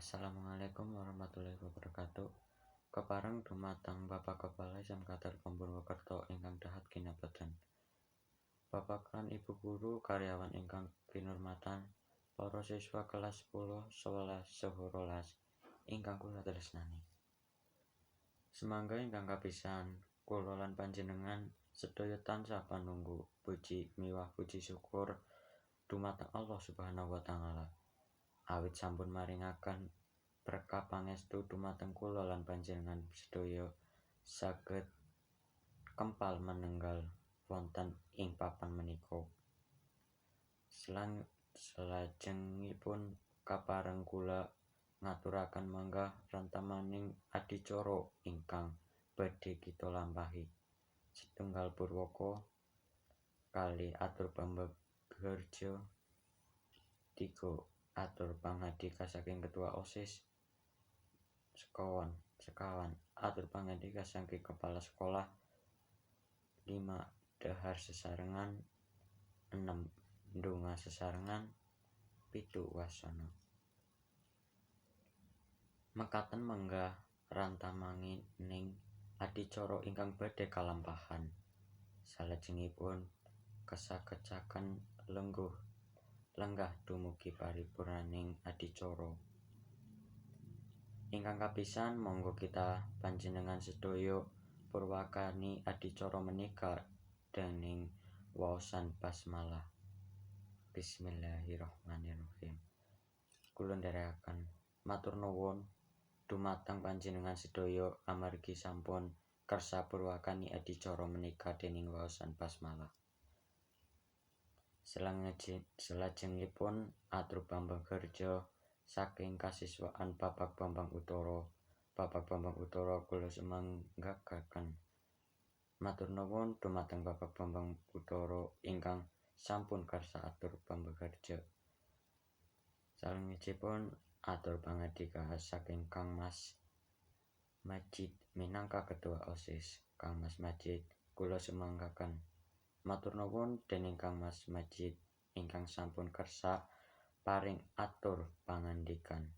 Assalamualaikum warahmatullahi wabarakatuh. Kepareng dumateng Bapak Kepala Samkater Purwokerto ingkang dahat kinabatan. Bapak lan Ibu guru karyawan ingkang kinurmatan, para siswa kelas 10, 11, saha 12 ingkang kula tresnani. Semangga ingkang kapisan, kula lan panjenengan sedaya tansah panunggu puji miwah puji syukur dumateng Allah Subhanahu wa taala. Awit sampun maringaken berkah pangestu dumateng kula lan panjenengan sedaya saged kempal menenggal wonten ing papan menika. Salajengipun kapareng kula ngaturaken manggah rantamaning adicara ingkang badhe kita lampahi. Setunggal purwaka kalih atur pambagharja, 3 atur pangandika saking ketua OSIS, sekawan atur pangandika saking kepala sekolah, 5 dhahar sesarengan, 6 ndonga sesarengan, 7 wasana. Mekaten menggah rantamanging adicara ingkang badhe kalampahan. Salajengipun kasagedaken lenggah dumugi paripurnaning adicara. Ingkang kapisan monggo kita panjenengan sedaya purwakani adicara menika dening waosan basmalah. Bismillahirrahmanirrahim. Kula nderekaken matur nuwun dumateng panjenengan sedaya amargi sampun kersa purwakani adicara menika dening waosan basmalah. Salajengipun atur pambagharja saking kasiswaan Bapak Bambang Utara. Bapak Bambang Utara kula semanggagaken. Matur nuwun dumateng Bapak Bambang Utara ingkang sampun kersa atur pambagharja. Salajengipun atur pangandika saking Kang Mas Majid minangka ketua OSIS. Kang Mas Majid kula semanggaken. Matur nuwun dening Kang Mas Majid ingkang sampun kersa paring atur pangandikan.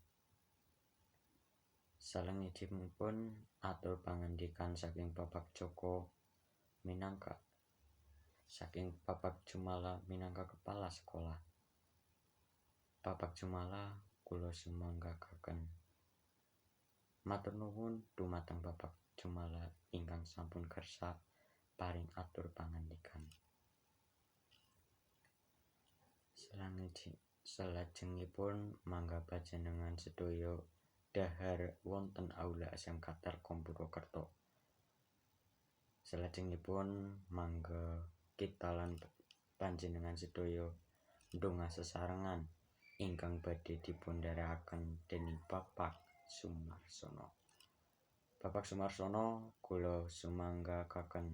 Salajengipun atur pangandikan saking Bapak Joko saking Bapak Jumala minangka kepala sekolah. Bapak Jumala kula semanggagaken. Matur nuwun dumateng Bapak Jumala ingkang sampun kersa paring atur pangandikan. Salajengipun mangga panjenengan sedaya dhahar wonten Aula Samkater Purwokerto. Salajengipun mangga kita lan panjenengan sedaya ndonga sesarengan ingkang badhe dipun dherekaken dening Bapak Sumarsono. Bapak Sumarsono kula sumanggagaken.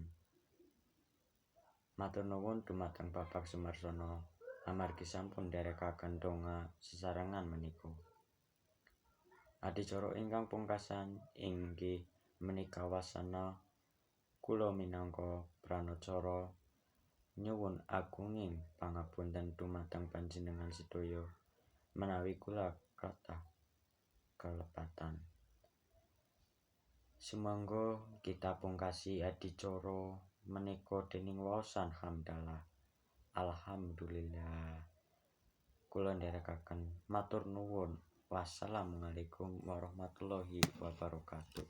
Matur nuwun dumateng Bapak Sumarsono amargi sampun dherekaken ndonga sesarengan menika. Adicara ingkang pungkasan inggih menika wasana kula minangka pranacara nyuwun agunging pangapunten dumateng panjenengan sedaya menawi kula kathah kalepatan. Sumangga kita pungkasi adicara menika dening waosan hamdalah. Alhamdulillah. Kula nderekaken matur nuwun. Wassalamualaikum warahmatullahi wabarakatuh.